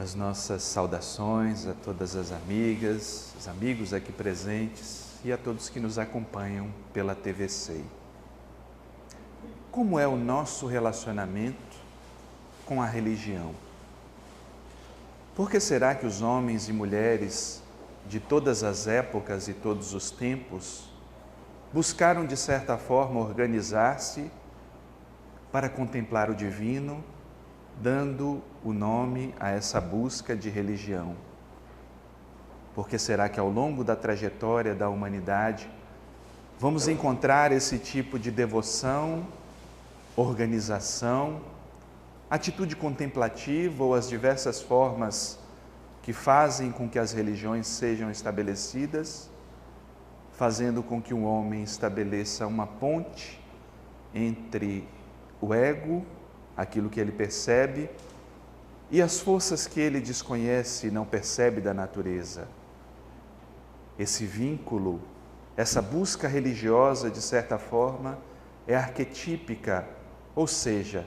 As nossas saudações a todas as amigas, os amigos aqui presentes e a todos que nos acompanham pela TV SEI. Como é o nosso relacionamento com a religião? Por que será que os homens e mulheres de todas as épocas e todos os tempos buscaram, de certa forma, organizar-se para contemplar o divino, dando o nome a essa busca de religião? Por que será que ao longo da trajetória da humanidade vamos encontrar esse tipo de devoção, organização, atitude contemplativa ou as diversas formas que fazem com que as religiões sejam estabelecidas, fazendo com que o homem estabeleça uma ponte entre o ego, aquilo que ele percebe, e as forças que ele desconhece e não percebe da natureza. Esse vínculo, essa busca religiosa, de certa forma, é arquetípica, ou seja,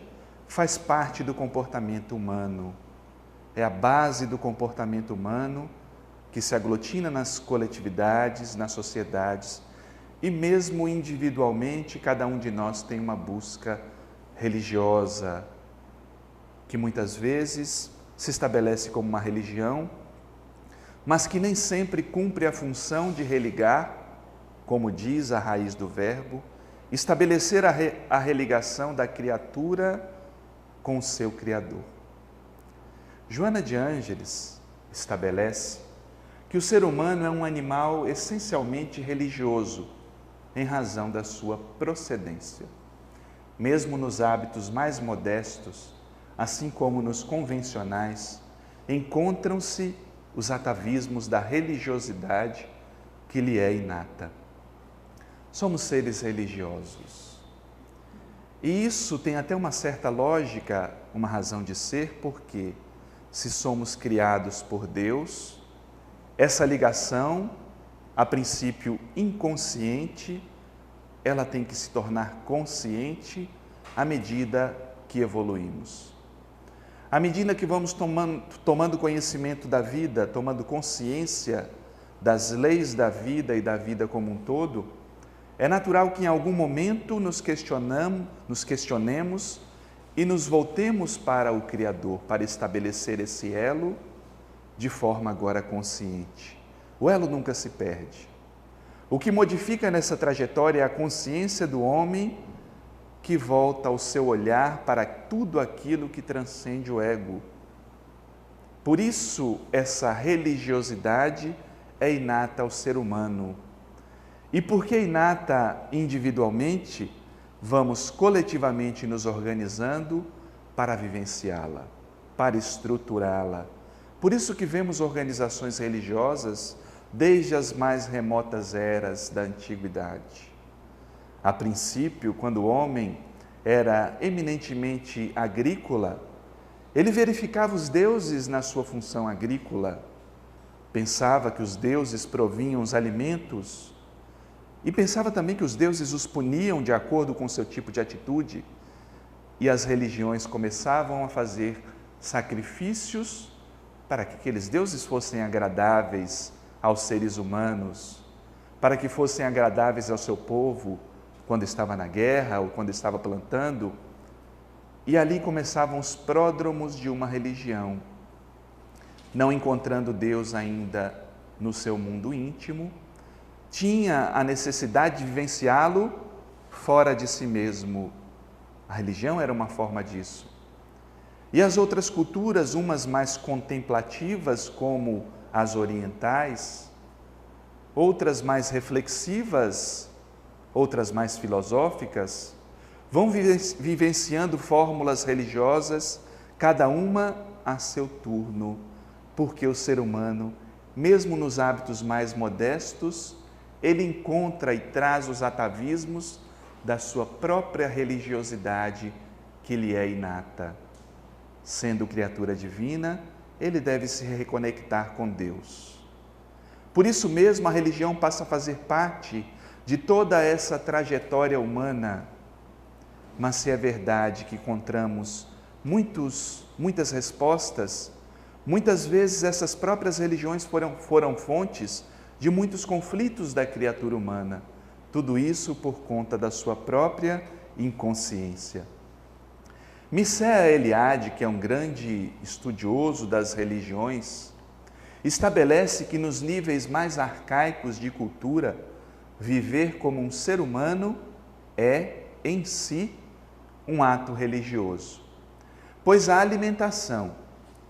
faz parte do comportamento humano. É a base do comportamento humano que se aglutina nas coletividades, nas sociedades, e mesmo individualmente, cada um de nós tem uma busca religiosa, que muitas vezes se estabelece como uma religião, mas que nem sempre cumpre a função de religar, como diz a raiz do verbo, estabelecer a religação da criatura com o seu Criador. Joana de Ângeles estabelece que o ser humano é um animal essencialmente religioso, em razão da sua procedência. Mesmo nos hábitos mais modestos, assim como nos convencionais, encontram-se os atavismos da religiosidade que lhe é inata. Somos seres religiosos. E isso tem até uma certa lógica, uma razão de ser, porque se somos criados por Deus, essa ligação, a princípio inconsciente, ela tem que se tornar consciente à medida que evoluímos. À medida que vamos tomando conhecimento da vida, tomando consciência das leis da vida e da vida como um todo, é natural que em algum momento nos questionemos e nos voltemos para o Criador, para estabelecer esse elo de forma agora consciente. O elo nunca se perde. O que modifica nessa trajetória é a consciência do homem que volta o seu olhar para tudo aquilo que transcende o ego. Por isso, essa religiosidade é inata ao ser humano. E porque inata individualmente, vamos coletivamente nos organizando para vivenciá-la, para estruturá-la. Por isso que vemos organizações religiosas desde as mais remotas eras da antiguidade. A princípio, quando o homem era eminentemente agrícola, ele verificava os deuses na sua função agrícola, pensava que os deuses provinham os alimentos e pensava também que os deuses os puniam de acordo com o seu tipo de atitude, e as religiões começavam a fazer sacrifícios para que aqueles deuses fossem agradáveis aos seres humanos, para que fossem agradáveis ao seu povo quando estava na guerra ou quando estava plantando. E ali começavam os pródromos de uma religião, não encontrando Deus ainda no seu mundo íntimo, tinha a necessidade de vivenciá-lo fora de si mesmo. A religião era uma forma disso. E as outras culturas, umas mais contemplativas, como as orientais, outras mais reflexivas, outras mais filosóficas, vão vivenciando fórmulas religiosas, cada uma a seu turno, porque o ser humano, mesmo nos hábitos mais modestos, ele encontra e traz os atavismos da sua própria religiosidade que lhe é inata. Sendo criatura divina, ele deve se reconectar com Deus. Por isso mesmo, a religião passa a fazer parte de toda essa trajetória humana. Mas se é verdade que encontramos muitas respostas, Muitas vezes essas próprias religiões foram fontes de muitos conflitos da criatura humana. Tudo isso por conta da sua própria inconsciência. Mircea Eliade, que é um grande estudioso das religiões, estabelece que nos níveis mais arcaicos de cultura, viver como um ser humano é, em si, um ato religioso, pois a alimentação,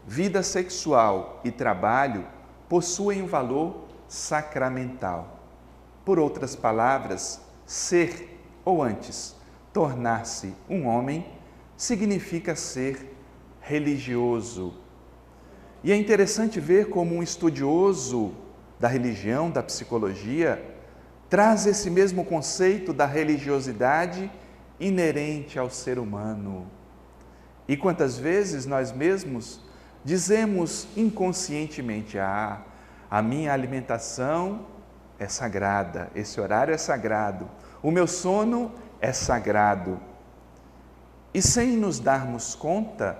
vida sexual e trabalho possuem um valor sacramental. Por outras palavras, ser, ou antes, tornar-se um homem, significa ser religioso. E é interessante ver como um estudioso da religião, da psicologia, traz esse mesmo conceito da religiosidade inerente ao ser humano. E quantas vezes nós mesmos dizemos inconscientemente: a minha alimentação é sagrada, esse horário é sagrado, o meu sono é sagrado. E sem nos darmos conta,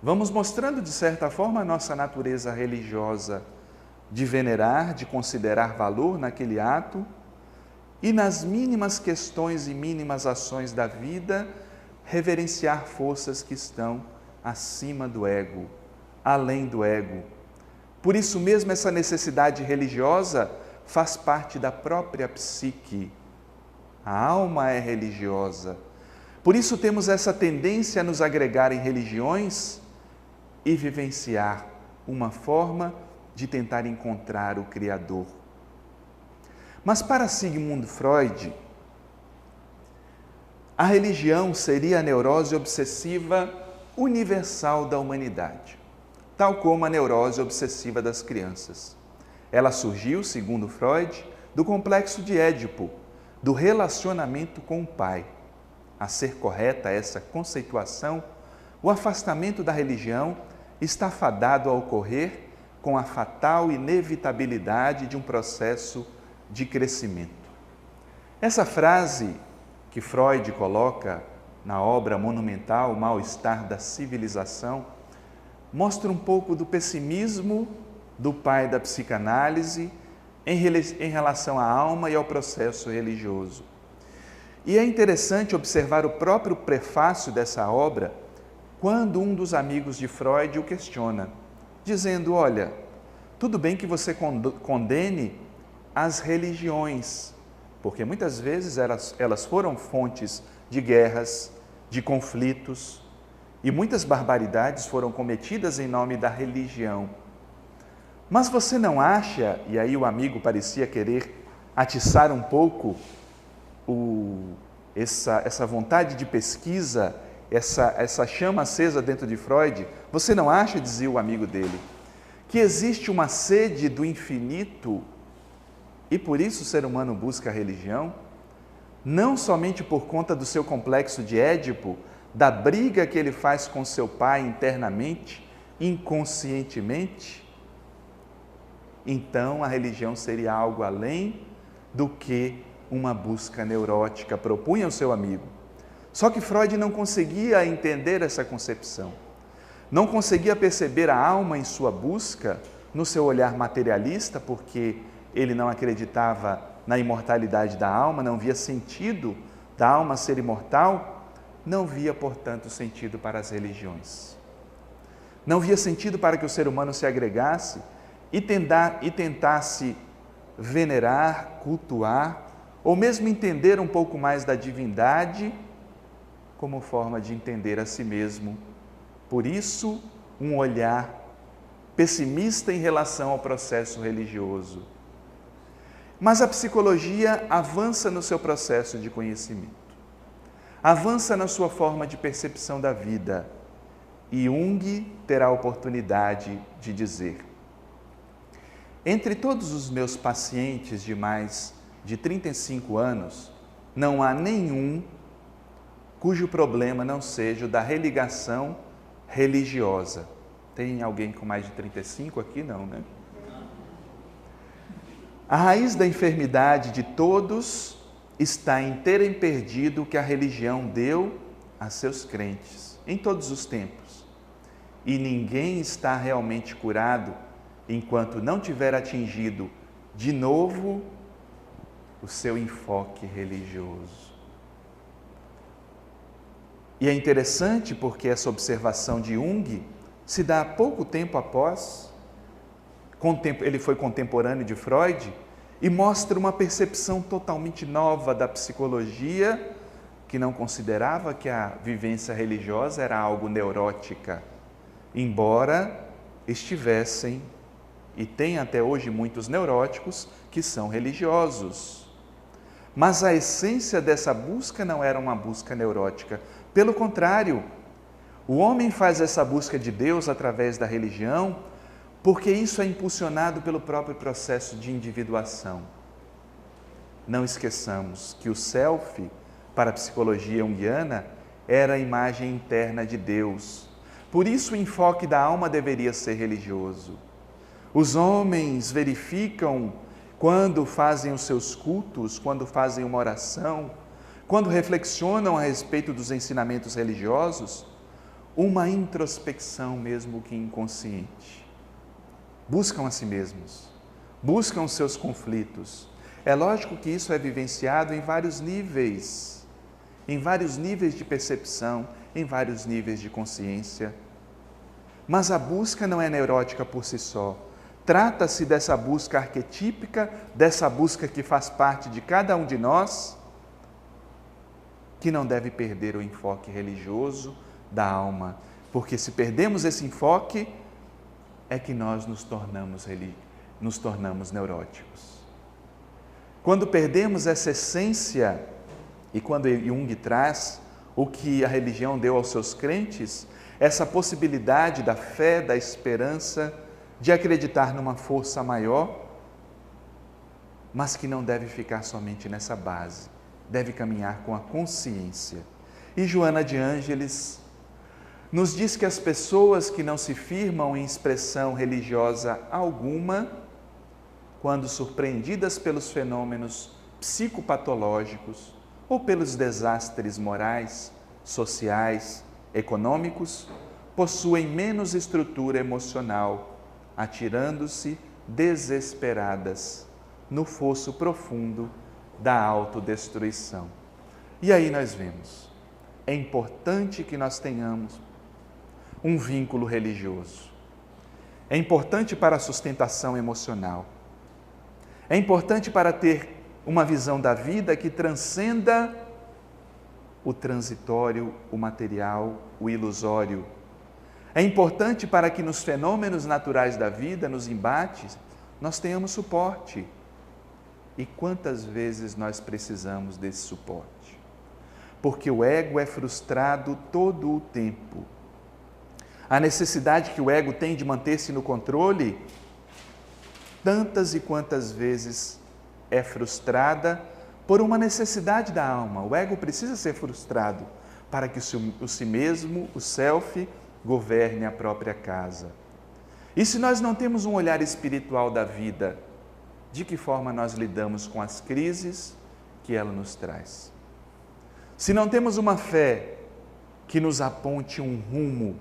vamos mostrando de certa forma a nossa natureza religiosa, de venerar, de considerar valor naquele ato e nas mínimas questões e mínimas ações da vida, reverenciar forças que estão acima do ego, além do ego. Por isso mesmo, essa necessidade religiosa faz parte da própria psique. A alma é religiosa. Por isso temos essa tendência a nos agregar em religiões e vivenciar uma forma de tentar encontrar o Criador. Mas para Sigmund Freud, a religião seria a neurose obsessiva universal da humanidade, tal como a neurose obsessiva das crianças. Ela surgiu, segundo Freud, do complexo de Édipo, do relacionamento com o pai. A ser correta essa conceituação, o afastamento da religião está fadado a ocorrer com a fatal inevitabilidade de um processo de crescimento. Essa frase que Freud coloca na obra monumental O Mal-Estar da Civilização mostra um pouco do pessimismo do pai da psicanálise em relação à alma e ao processo religioso. E é interessante observar o próprio prefácio dessa obra, quando um dos amigos de Freud o questiona, dizendo: olha, tudo bem que você condene as religiões, porque muitas vezes elas foram fontes de guerras, de conflitos, e muitas barbaridades foram cometidas em nome da religião. Mas você não acha, e aí o amigo parecia querer atiçar um pouco essa vontade de pesquisa, essa chama acesa dentro de Freud, você não acha, dizia o amigo dele, que existe uma sede do infinito e por isso o ser humano busca a religião? Não somente por conta do seu complexo de Édipo, da briga que ele faz com seu pai internamente, inconscientemente? Então a religião seria algo além do que uma busca neurótica, propunha o seu amigo. Só que Freud não conseguia entender essa concepção, não conseguia perceber a alma em sua busca, no seu olhar materialista, porque ele não acreditava na imortalidade da alma, não via sentido da alma ser imortal, não via, portanto, sentido para as religiões. Não via sentido para que o ser humano se agregasse e tentasse venerar, cultuar, ou mesmo entender um pouco mais da divindade como forma de entender a si mesmo. Por isso, um olhar pessimista em relação ao processo religioso. Mas a psicologia avança no seu processo de conhecimento, avança na sua forma de percepção da vida, e Jung terá a oportunidade de dizer: entre todos os meus pacientes de mais de 35 anos, não há nenhum cujo problema não seja o da religação religiosa. Tem alguém com mais de 35 aqui? Não, né? A raiz da enfermidade de todos está em terem perdido o que a religião deu a seus crentes, em todos os tempos. e ninguém está realmente curado enquanto não tiver atingido de novo o seu enfoque religioso. E é interessante porque essa observação de Jung se dá pouco tempo após, ele foi contemporâneo de Freud, e mostra uma percepção totalmente nova da psicologia, que não considerava que a vivência religiosa era algo neurótica, embora estivessem, e tem até hoje muitos neuróticos que são religiosos. Mas a essência dessa busca não era uma busca neurótica. Pelo contrário, o homem faz essa busca de Deus através da religião porque isso é impulsionado pelo próprio processo de individuação. Não esqueçamos que o self, para a psicologia junguiana, era a imagem interna de Deus. Por isso o enfoque da alma deveria ser religioso. Os homens verificam, quando fazem os seus cultos, quando fazem uma oração, quando reflexionam a respeito dos ensinamentos religiosos, uma introspecção mesmo que inconsciente. Buscam a si mesmos, buscam os seus conflitos. É lógico que isso é vivenciado em vários níveis de percepção, em vários níveis de consciência. Mas a busca não é neurótica por si só. Trata-se dessa busca arquetípica, dessa busca que faz parte de cada um de nós, que não deve perder o enfoque religioso da alma, porque se perdemos esse enfoque, é que nós nos tornamos neuróticos. Quando perdemos essa essência, e quando Jung traz o que a religião deu aos seus crentes, essa possibilidade da fé, da esperança, de acreditar numa força maior, mas que não deve ficar somente nessa base, deve caminhar com a consciência. E Joana de Ângeles nos diz que as pessoas que não se firmam em expressão religiosa alguma, quando surpreendidas pelos fenômenos psicopatológicos ou pelos desastres morais, sociais, econômicos, possuem menos estrutura emocional, atirando-se desesperadas no fosso profundo da autodestruição. E aí nós vemos, é importante que nós tenhamos um vínculo religioso. É importante para a sustentação emocional. É importante para ter uma visão da vida que transcenda o transitório, o material, o ilusório. É importante para que nos fenômenos naturais da vida, nos embates, nós tenhamos suporte. E quantas vezes nós precisamos desse suporte? Porque o ego é frustrado todo o tempo. A necessidade que o ego tem de manter-se no controle, tantas e quantas vezes é frustrada por uma necessidade da alma. O ego precisa ser frustrado para que o si mesmo, o self, governe a própria casa. E se nós não temos um olhar espiritual da vida, de que forma nós lidamos com as crises que ela nos traz? Se não temos uma fé que nos aponte um rumo,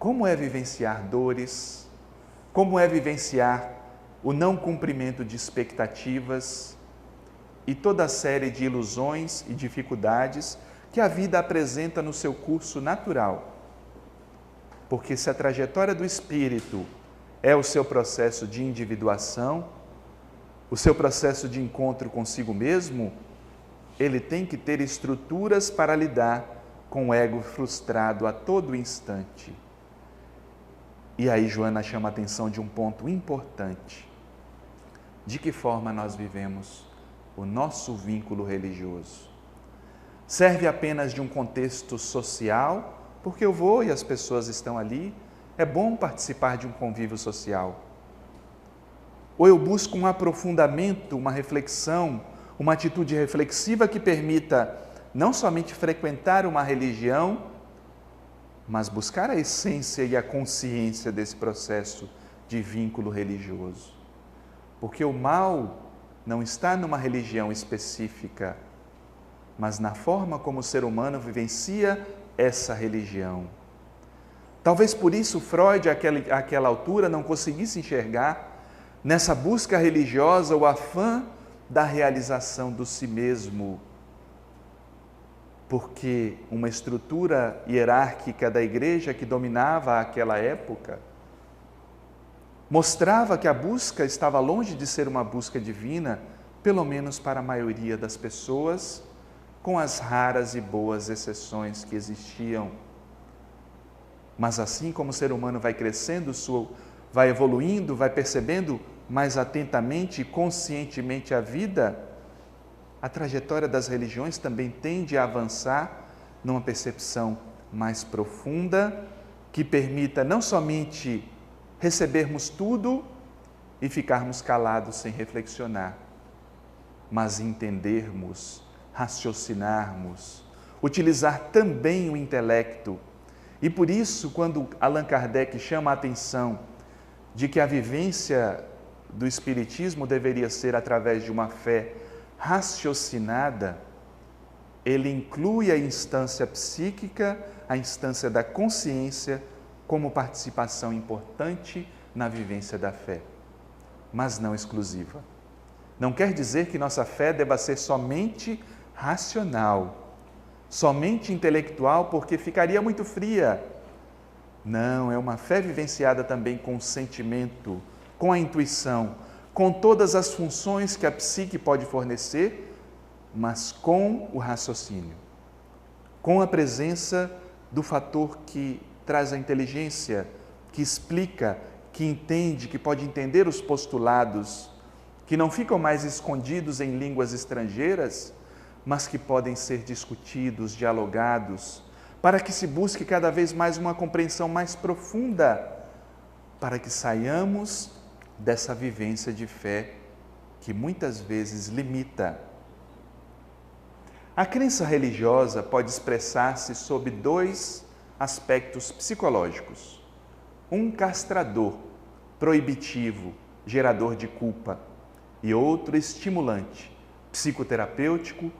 como é vivenciar dores? Como é vivenciar o não cumprimento de expectativas e toda a série de ilusões e dificuldades que a vida apresenta no seu curso natural? Porque se a trajetória do espírito é o seu processo de individuação, o seu processo de encontro consigo mesmo, ele tem que ter estruturas para lidar com o ego frustrado a todo instante. E aí Joana chama a atenção de um ponto importante. De que forma nós vivemos o nosso vínculo religioso? Serve apenas de um contexto social, porque eu vou e as pessoas estão ali, é bom participar de um convívio social. Ou eu busco um aprofundamento, uma reflexão, uma atitude reflexiva que permita não somente frequentar uma religião, mas buscar a essência e a consciência desse processo de vínculo religioso. Porque o mal não está numa religião específica, mas na forma como o ser humano vivencia essa religião. Talvez por isso Freud, àquela altura, não conseguisse enxergar nessa busca religiosa o afã da realização do si mesmo, porque uma estrutura hierárquica da igreja que dominava aquela época mostrava que a busca estava longe de ser uma busca divina, pelo menos para a maioria das pessoas, com as raras e boas exceções que existiam. Mas assim como o ser humano vai crescendo, vai evoluindo, vai percebendo mais atentamente e conscientemente a vida, a trajetória das religiões também tende a avançar numa percepção mais profunda, que permita não somente recebermos tudo e ficarmos calados sem reflexionar, mas entendermos, raciocinarmos, utilizar também o intelecto. E por isso, quando Allan Kardec chama a atenção de que a vivência do Espiritismo deveria ser através de uma fé raciocinada, ele inclui a instância psíquica, a instância da consciência, como participação importante na vivência da fé, mas não exclusiva. Não quer dizer que nossa fé deva ser somente racional, somente intelectual, porque ficaria muito fria. Não, é uma fé vivenciada também com o sentimento, com a intuição, com todas as funções que a psique pode fornecer, mas com o raciocínio, com a presença do fator que traz a inteligência, que explica, que entende, que pode entender os postulados, que não ficam mais escondidos em línguas estrangeiras, mas que podem ser discutidos, dialogados, para que se busque cada vez mais uma compreensão mais profunda, para que saiamos dessa vivência de fé que muitas vezes limita. A crença religiosa pode expressar-se sob dois aspectos psicológicos: um castrador, proibitivo, gerador de culpa, e outro estimulante, psicoterapêutico,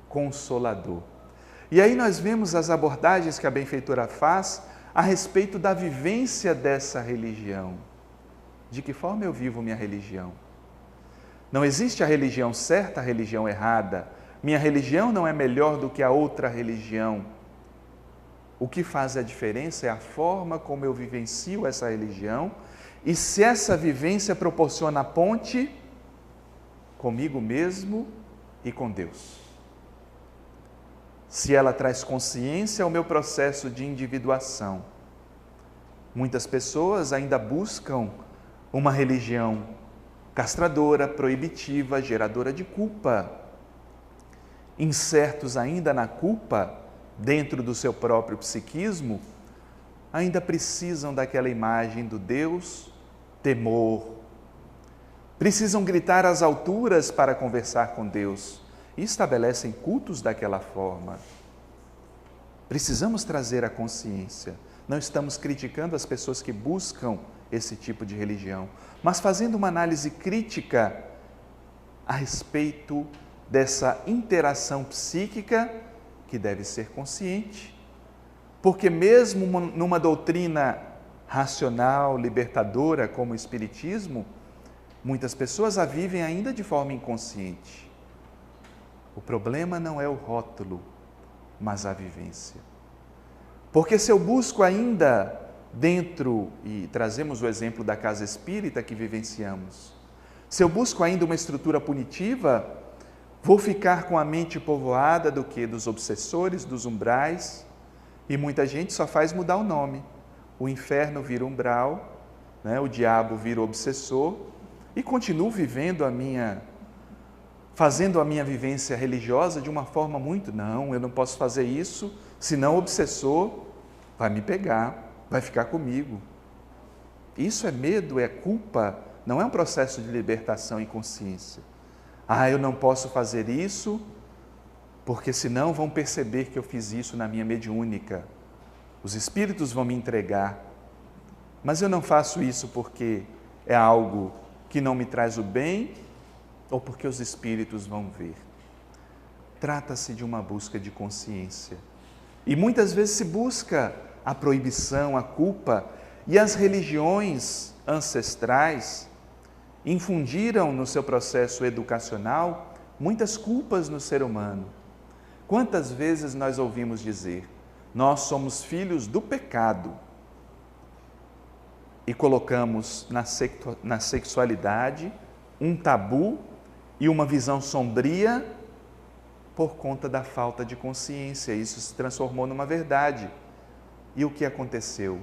consolador. E aí nós vemos as abordagens que a benfeitora faz a respeito da vivência dessa religião. De que forma eu vivo minha religião? Não existe a religião certa, a religião errada. Minha religião não é melhor do que a outra religião. O que faz a diferença é a forma como eu vivencio essa religião e se essa vivência proporciona a ponte comigo mesmo e com Deus. Se ela traz consciência ao meu processo de individuação. Muitas pessoas ainda buscam uma religião castradora, proibitiva, geradora de culpa. Incertos ainda na culpa, dentro do seu próprio psiquismo, ainda precisam daquela imagem do Deus temor. Precisam gritar às alturas para conversar com Deus e estabelecem cultos daquela forma. Precisamos trazer a consciência. Não estamos criticando as pessoas que buscam esse tipo de religião, mas fazendo uma análise crítica a respeito dessa interação psíquica que deve ser consciente, porque mesmo numa doutrina racional, libertadora como o Espiritismo, muitas pessoas a vivem ainda de forma inconsciente. O problema não é o rótulo, mas a vivência. Porque se eu busco ainda dentro, e trazemos o exemplo da casa espírita que vivenciamos, se eu busco ainda uma estrutura punitiva, vou ficar com a mente povoada do quê? Dos obsessores, dos umbrais, e muita gente só faz mudar o nome. O inferno vira umbral, né? O diabo vira obsessor, e continuo vivendo fazendo a minha vivência religiosa de uma forma muito, não, eu não posso fazer isso, senão o obsessor vai me pegar, vai ficar comigo. Isso é medo, é culpa, não é um processo de libertação e consciência. Eu não posso fazer isso, porque senão vão perceber que eu fiz isso na minha mediúnica. Os espíritos vão me entregar. Mas eu não faço isso porque é algo que não me traz o bem ou porque os espíritos vão ver. Trata-se de uma busca de consciência. E muitas vezes se busca a proibição, a culpa, e as religiões ancestrais infundiram no seu processo educacional muitas culpas no ser humano. Quantas vezes nós ouvimos dizer, nós somos filhos do pecado, e colocamos na sexualidade um tabu e uma visão sombria por conta da falta de consciência. Isso se transformou numa verdade. E o que aconteceu?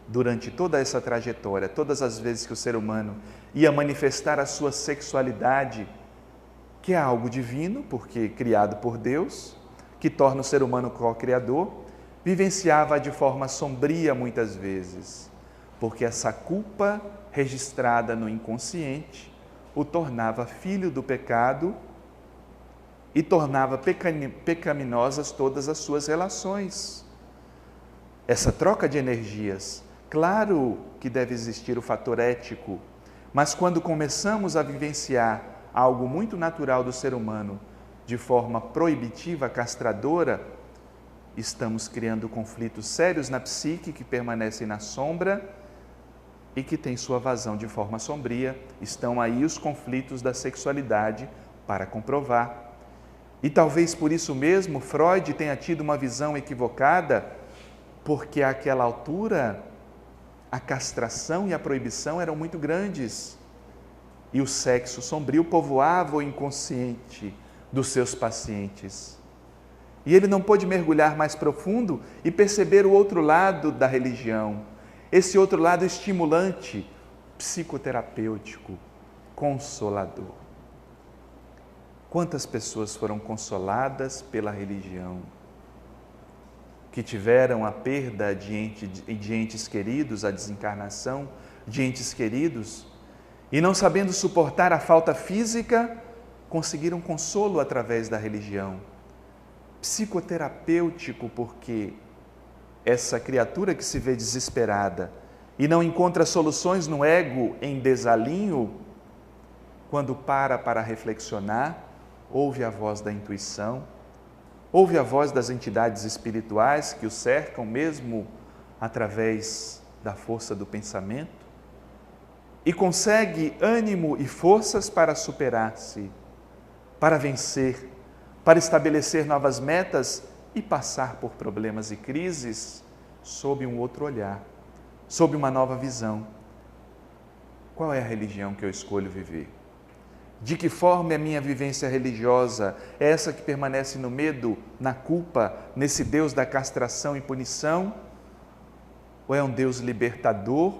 Durante toda essa trajetória, todas as vezes que o ser humano ia manifestar a sua sexualidade, que é algo divino, porque criado por Deus, que torna o ser humano co-criador, vivenciava de forma sombria muitas vezes, porque essa culpa registrada no inconsciente o tornava filho do pecado e tornava pecaminosas todas as suas relações. Essa troca de energias, claro que deve existir o fator ético, mas quando começamos a vivenciar algo muito natural do ser humano de forma proibitiva, castradora, estamos criando conflitos sérios na psique que permanecem na sombra e que têm sua vazão de forma sombria. Estão aí os conflitos da sexualidade para comprovar. E talvez por isso mesmo Freud tenha tido uma visão equivocada, porque àquela altura a castração e a proibição eram muito grandes e o sexo sombrio povoava o inconsciente dos seus pacientes. E ele não pôde mergulhar mais profundo e perceber o outro lado da religião, esse outro lado estimulante, psicoterapêutico, consolador. Quantas pessoas foram consoladas pela religião, que tiveram a perda de entes queridos, a desencarnação de entes queridos, e não sabendo suportar a falta física, conseguiram consolo através da religião. Psicoterapêutico, porque essa criatura que se vê desesperada e não encontra soluções no ego em desalinho, quando para reflexionar, ouve a voz da intuição, ouve a voz das entidades espirituais que o cercam mesmo através da força do pensamento e consegue ânimo e forças para superar-se, para vencer, para estabelecer novas metas e passar por problemas e crises sob um outro olhar, sob uma nova visão. Qual é a religião que eu escolho viver? De que forma é a minha vivência religiosa? É essa que permanece no medo, na culpa, nesse Deus da castração e punição? Ou é um Deus libertador,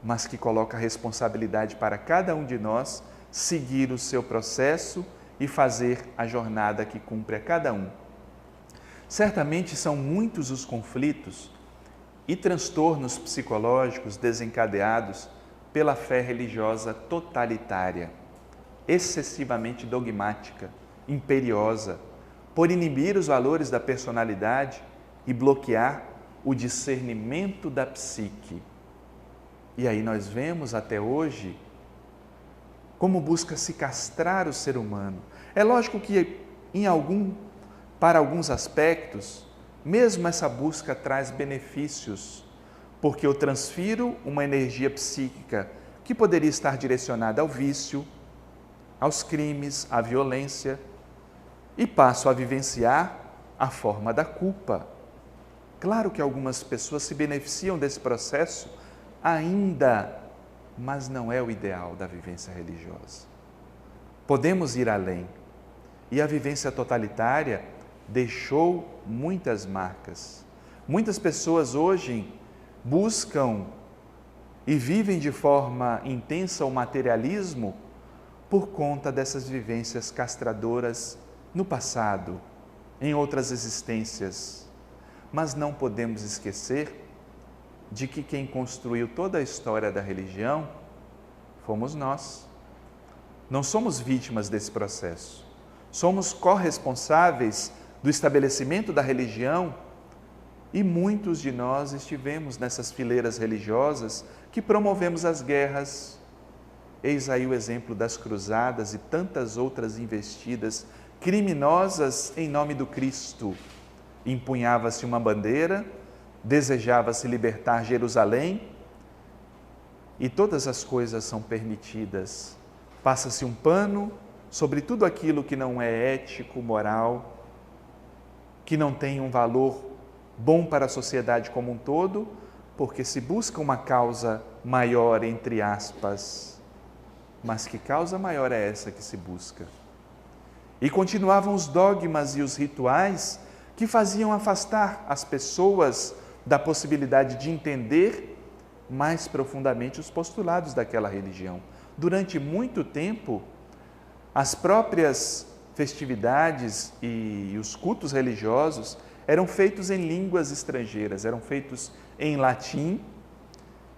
mas que coloca a responsabilidade para cada um de nós seguir o seu processo e fazer a jornada que cumpre a cada um? Certamente são muitos os conflitos e transtornos psicológicos desencadeados pela fé religiosa totalitária, excessivamente dogmática, imperiosa, por inibir os valores da personalidade e bloquear o discernimento da psique. E aí nós vemos até hoje como busca se castrar o ser humano. É lógico que para alguns aspectos, mesmo essa busca traz benefícios, porque eu transfiro uma energia psíquica que poderia estar direcionada ao vício, aos crimes, à violência, e passo a vivenciar a forma da culpa. Claro que algumas pessoas se beneficiam desse processo ainda, mas não é o ideal da vivência religiosa. Podemos ir além. E a vivência totalitária deixou muitas marcas. Muitas pessoas hoje buscam e vivem de forma intensa o materialismo por conta dessas vivências castradoras no passado, em outras existências. Mas não podemos esquecer de que quem construiu toda a história da religião fomos nós. Não somos vítimas desse processo. Somos corresponsáveis do estabelecimento da religião e muitos de nós estivemos nessas fileiras religiosas que promovemos as guerras. Eis aí o exemplo das cruzadas e tantas outras investidas criminosas em nome do Cristo. Empunhava-se uma bandeira, desejava se libertar Jerusalém e todas as coisas são permitidas. Passa-se um pano sobre tudo aquilo que não é ético, moral, que não tem um valor bom para a sociedade como um todo, porque se busca uma causa maior, entre aspas. Mas que causa maior é essa que se busca? E continuavam os dogmas e os rituais que faziam afastar as pessoas da possibilidade de entender mais profundamente os postulados daquela religião. Durante muito tempo, as próprias festividades e os cultos religiosos eram feitos em línguas estrangeiras, eram feitos em latim,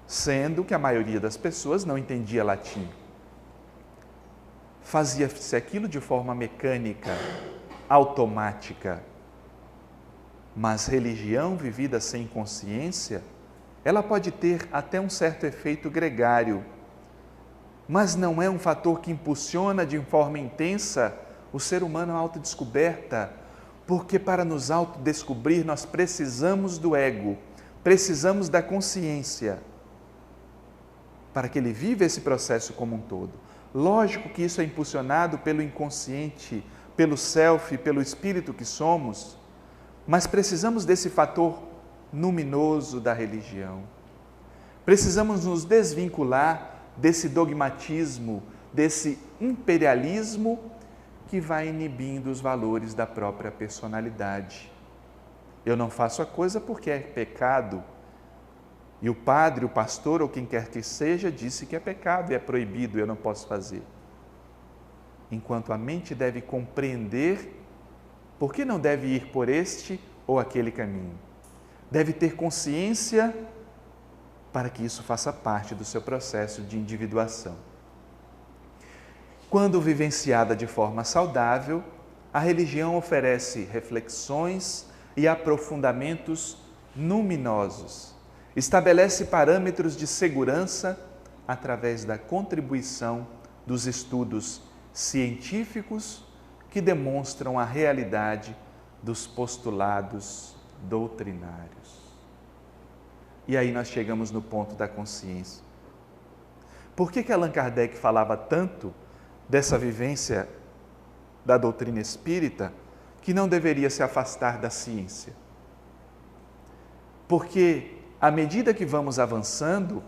sendo que a maioria das pessoas não entendia latim. Fazia-se aquilo de forma mecânica, automática. Mas religião vivida sem consciência, ela pode ter até um certo efeito gregário, mas não é um fator que impulsiona de forma intensa o ser humano à autodescoberta, porque para nos autodescobrir nós precisamos do ego, precisamos da consciência, para que ele viva esse processo como um todo. Lógico que isso é impulsionado pelo inconsciente, pelo self, pelo espírito que somos, mas precisamos desse fator luminoso da religião. Precisamos nos desvincular desse dogmatismo, desse imperialismo que vai inibindo os valores da própria personalidade. Eu não faço a coisa porque é pecado. E o padre, o pastor ou quem quer que seja disse que é pecado e é proibido, eu não posso fazer. Enquanto a mente deve compreender por que não deve ir por este ou aquele caminho. Deve ter consciência para que isso faça parte do seu processo de individuação. Quando vivenciada de forma saudável, a religião oferece reflexões e aprofundamentos luminosos. Estabelece parâmetros de segurança através da contribuição dos estudos científicos que demonstram a realidade dos postulados doutrinários. E aí nós chegamos no ponto da consciência. Por que Allan Kardec falava tanto dessa vivência da doutrina espírita que não deveria se afastar da ciência? Porque à medida que vamos avançando,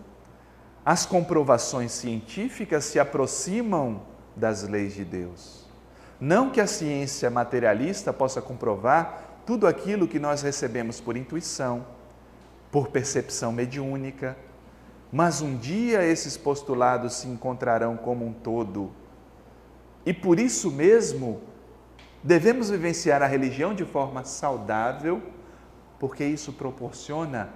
as comprovações científicas se aproximam das leis de Deus. Não que a ciência materialista possa comprovar tudo aquilo que nós recebemos por intuição, por percepção mediúnica, mas um dia esses postulados se encontrarão como um todo. E por isso mesmo, devemos vivenciar a religião de forma saudável, porque isso proporciona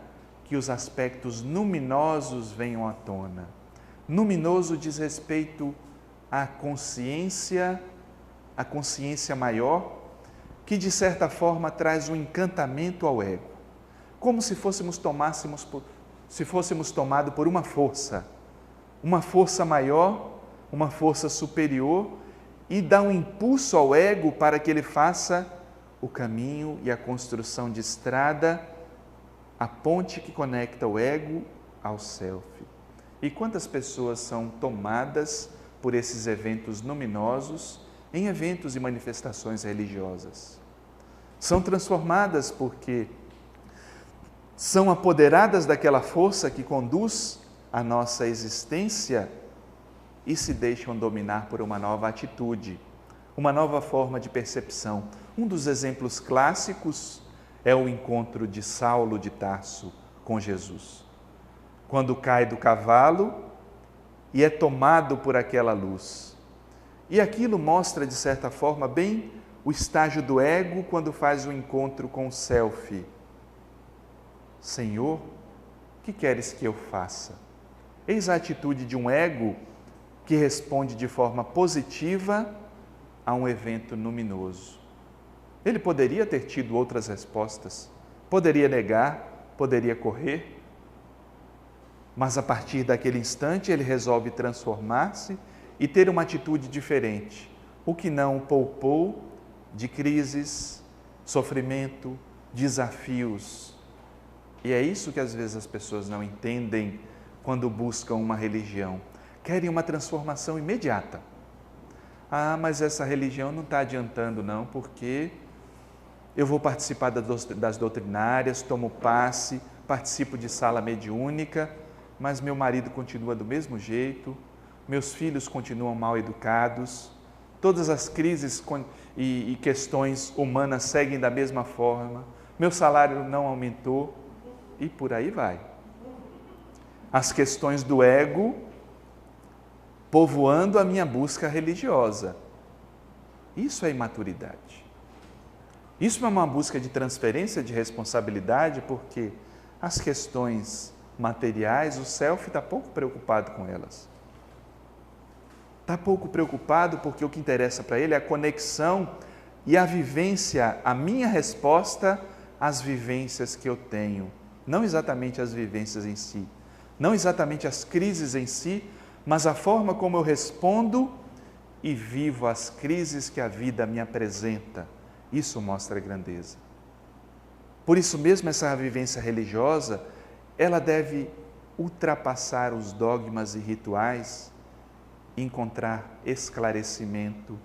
que os aspectos luminosos venham à tona. Luminoso diz respeito à consciência maior, que de certa forma traz um encantamento ao ego, como se fôssemos tomados por uma força maior, uma força superior, e dá um impulso ao ego para que ele faça o caminho e a construção de estrada, a ponte que conecta o ego ao self. E quantas pessoas são tomadas por esses eventos luminosos em eventos e manifestações religiosas? São transformadas porque são apoderadas daquela força que conduz a nossa existência e se deixam dominar por uma nova atitude, uma nova forma de percepção. Um dos exemplos clássicos é o encontro de Saulo de Tarso com Jesus. Quando cai do cavalo e é tomado por aquela luz. E aquilo mostra, de certa forma, bem o estágio do ego quando faz o encontro com o self. Senhor, o que queres que eu faça? Eis a atitude de um ego que responde de forma positiva a um evento luminoso. Ele poderia ter tido outras respostas, poderia negar, poderia correr, mas a partir daquele instante ele resolve transformar-se e ter uma atitude diferente, o que não o poupou de crises, sofrimento, desafios. E é isso que às vezes as pessoas não entendem quando buscam uma religião. Querem uma transformação imediata. Ah, mas essa religião não está adiantando não, porque eu vou participar das doutrinárias, tomo passe, participo de sala mediúnica, mas meu marido continua do mesmo jeito, meus filhos continuam mal educados, todas as crises e questões humanas seguem da mesma forma, meu salário não aumentou e por aí vai. As questões do ego povoando a minha busca religiosa. Isso é imaturidade. Isso é uma busca de transferência de responsabilidade, porque as questões materiais, o self está pouco preocupado com elas. Está pouco preocupado porque o que interessa para ele é a conexão e a vivência, a minha resposta às vivências que eu tenho. Não exatamente as vivências em si, não exatamente as crises em si, mas a forma como eu respondo e vivo as crises que a vida me apresenta. Isso mostra grandeza. Por isso mesmo essa vivência religiosa, ela deve ultrapassar os dogmas e rituais, encontrar esclarecimento,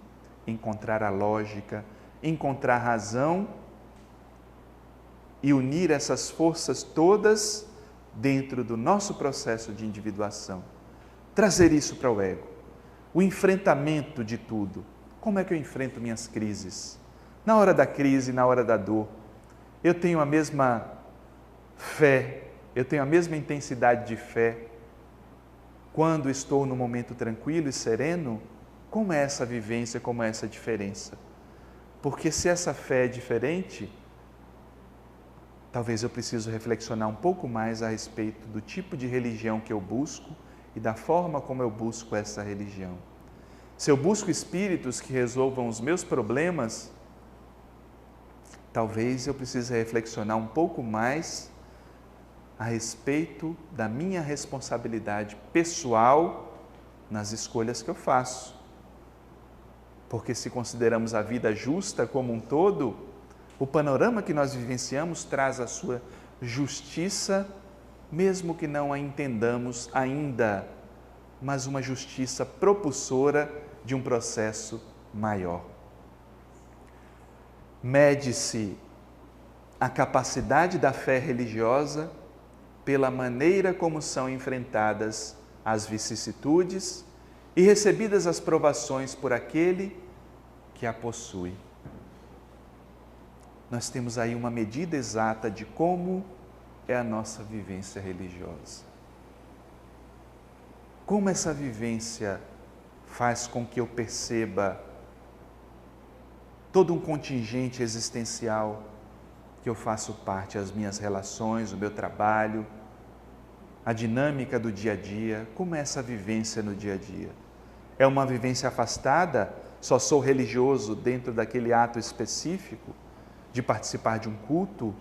encontrar a lógica, encontrar razão e unir essas forças todas dentro do nosso processo de individuação. Trazer isso para o ego, o enfrentamento de tudo. Como é que eu enfrento minhas crises? Na hora da crise, na hora da dor, eu tenho a mesma fé, eu tenho a mesma intensidade de fé. Quando estou no momento tranquilo e sereno, como é essa vivência, como é essa diferença? Porque se essa fé é diferente, talvez eu preciso reflexionar um pouco mais a respeito do tipo de religião que eu busco e da forma como eu busco essa religião. Se eu busco espíritos que resolvam os meus problemas, talvez eu precise reflexionar um pouco mais a respeito da minha responsabilidade pessoal nas escolhas que eu faço. Porque se consideramos a vida justa como um todo, o panorama que nós vivenciamos traz a sua justiça, mesmo que não a entendamos ainda, mas uma justiça propulsora de um processo maior. Mede-se a capacidade da fé religiosa pela maneira como são enfrentadas as vicissitudes e recebidas as provações por aquele que a possui. Nós temos aí uma medida exata de como é a nossa vivência religiosa. Como essa vivência faz com que eu perceba todo um contingente existencial que eu faço parte, as minhas relações, o meu trabalho, a dinâmica do dia a dia, como é essa vivência no dia a dia? É uma vivência afastada? Só sou religioso dentro daquele ato específico de participar de um culto,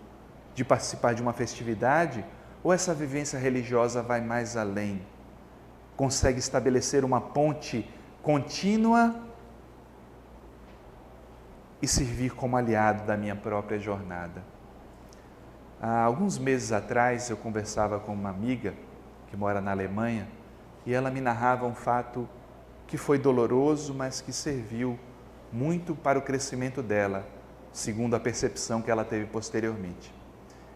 de participar de uma festividade? Ou essa vivência religiosa vai mais além? Consegue estabelecer uma ponte contínua e servir como aliado da minha própria jornada? Há alguns meses atrás eu conversava com uma amiga que mora na Alemanha e ela me narrava um fato que foi doloroso, mas que serviu muito para o crescimento dela, segundo a percepção que ela teve posteriormente.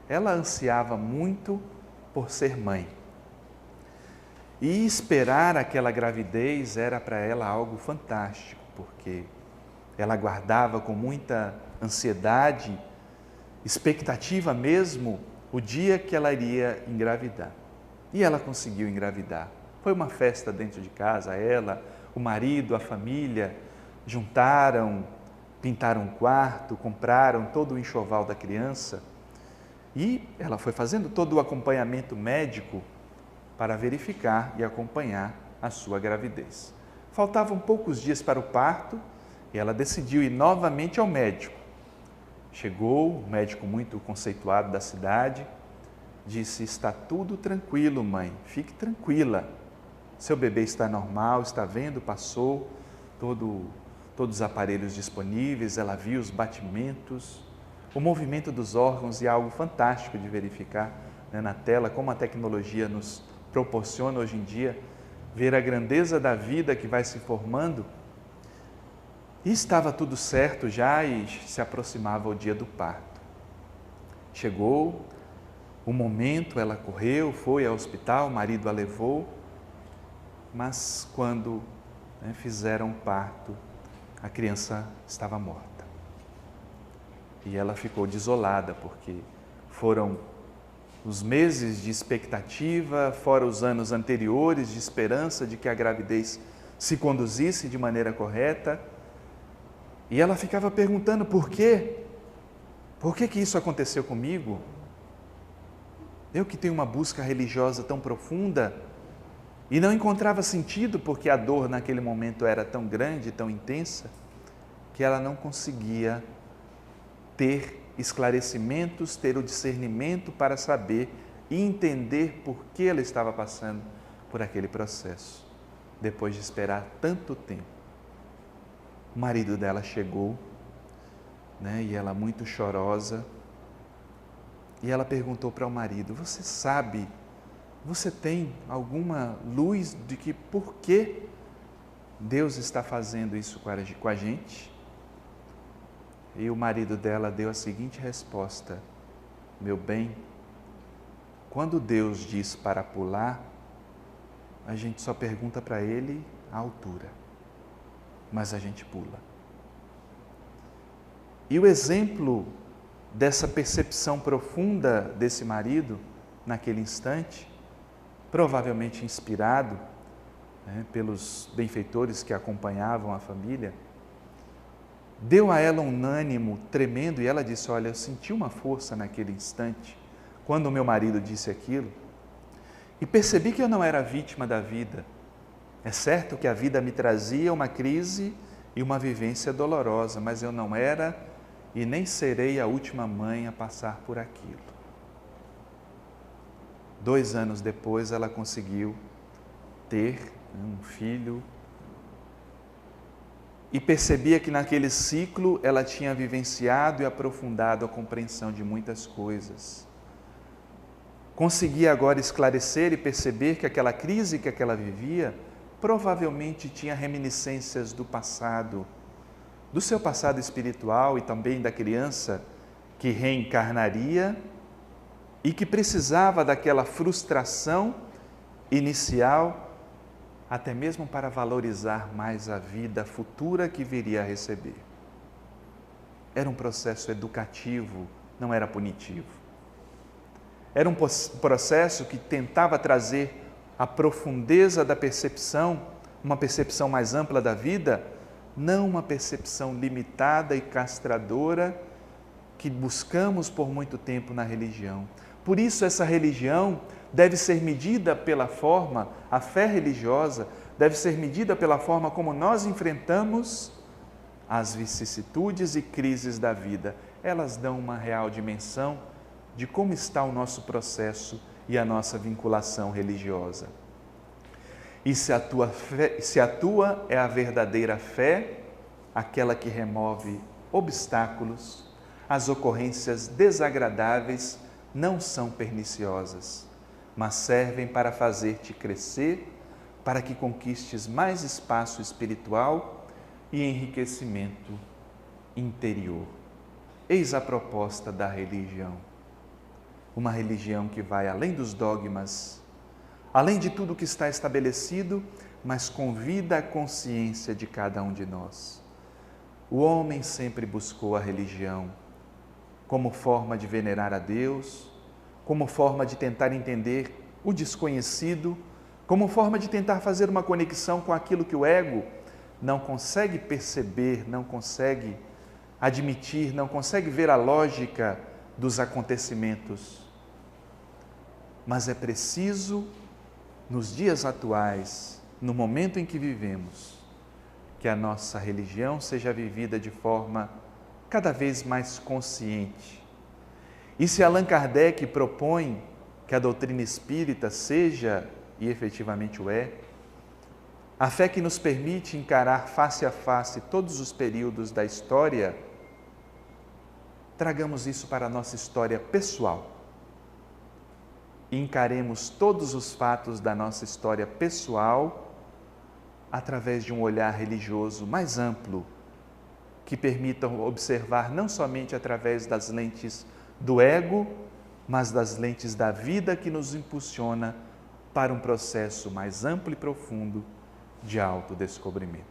Ela ansiava muito por ser mãe. E esperar aquela gravidez era para ela algo fantástico, porque ela aguardava com muita ansiedade, expectativa mesmo, o dia que ela iria engravidar. E ela conseguiu engravidar. Foi uma festa dentro de casa, ela, o marido, a família, juntaram, pintaram um quarto, compraram todo o enxoval da criança e ela foi fazendo todo o acompanhamento médico para verificar e acompanhar a sua gravidez. Faltavam poucos dias para o parto e ela decidiu ir novamente ao médico. Chegou, um médico muito conceituado da cidade, disse: está tudo tranquilo, mãe, fique tranquila. Seu bebê está normal, está vendo, passou todos os aparelhos disponíveis, ela viu os batimentos, o movimento dos órgãos e algo fantástico de verificar. na tela, como a tecnologia nos proporciona hoje em dia, ver a grandeza da vida que vai se formando. E estava tudo certo já e se aproximava o dia do parto. Chegou o momento, ela correu, foi ao hospital, o marido a levou, mas quando fizeram o parto, a criança estava morta. E ela ficou desolada, porque foram os meses de expectativa, fora os anos anteriores de esperança de que a gravidez se conduzisse de maneira correta. E ela ficava perguntando por quê? Por que isso aconteceu comigo? Eu que tenho uma busca religiosa tão profunda e não encontrava sentido porque a dor naquele momento era tão grande, tão intensa, que ela não conseguia ter esclarecimentos, ter o discernimento para saber e entender por que ela estava passando por aquele processo, depois de esperar tanto tempo. O marido dela chegou, e ela muito chorosa, e ela perguntou para o marido: você sabe, você tem alguma luz de que por que Deus está fazendo isso com a gente? E o marido dela deu a seguinte resposta: meu bem, quando Deus diz para pular, a gente só pergunta para Ele a altura, mas a gente pula. E o exemplo dessa percepção profunda desse marido, naquele instante, provavelmente inspirado pelos benfeitores que acompanhavam a família, deu a ela um ânimo tremendo e ela disse: olha, eu senti uma força naquele instante, quando o meu marido disse aquilo, e percebi que eu não era vítima da vida. É certo que a vida me trazia uma crise e uma vivência dolorosa, mas eu não era e nem serei a última mãe a passar por aquilo. 2 anos depois ela conseguiu ter um filho e percebia que naquele ciclo ela tinha vivenciado e aprofundado a compreensão de muitas coisas. Conseguia agora esclarecer e perceber que aquela crise que ela vivia provavelmente tinha reminiscências do passado, do seu passado espiritual e também da criança que reencarnaria e que precisava daquela frustração inicial, até mesmo para valorizar mais a vida futura que viria a receber. Era um processo educativo, não era punitivo. Era um processo que tentava trazer a profundeza da percepção, uma percepção mais ampla da vida, não uma percepção limitada e castradora que buscamos por muito tempo na religião. Por isso essa religião deve ser medida pela forma, a fé religiosa deve ser medida pela forma como nós enfrentamos as vicissitudes e crises da vida. Elas dão uma real dimensão de como está o nosso processo e a nossa vinculação religiosa. E se a tua é a verdadeira fé, aquela que remove obstáculos, as ocorrências desagradáveis não são perniciosas, mas servem para fazer-te crescer, para que conquistes mais espaço espiritual e enriquecimento interior. Eis a proposta da religião. Uma religião que vai além dos dogmas, além de tudo que está estabelecido, mas convida a consciência de cada um de nós. O homem sempre buscou a religião como forma de venerar a Deus, como forma de tentar entender o desconhecido, como forma de tentar fazer uma conexão com aquilo que o ego não consegue perceber, não consegue admitir, não consegue ver a lógica dos acontecimentos. Mas é preciso, nos dias atuais, no momento em que vivemos, que a nossa religião seja vivida de forma cada vez mais consciente. E se Allan Kardec propõe que a doutrina espírita seja, e efetivamente o é, a fé que nos permite encarar face a face todos os períodos da história, tragamos isso para a nossa história pessoal. e encaremos todos os fatos da nossa história pessoal através de um olhar religioso mais amplo, que permitam observar não somente através das lentes do ego, mas das lentes da vida que nos impulsiona para um processo mais amplo e profundo de autodescobrimento.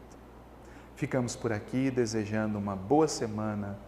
Ficamos por aqui desejando uma boa semana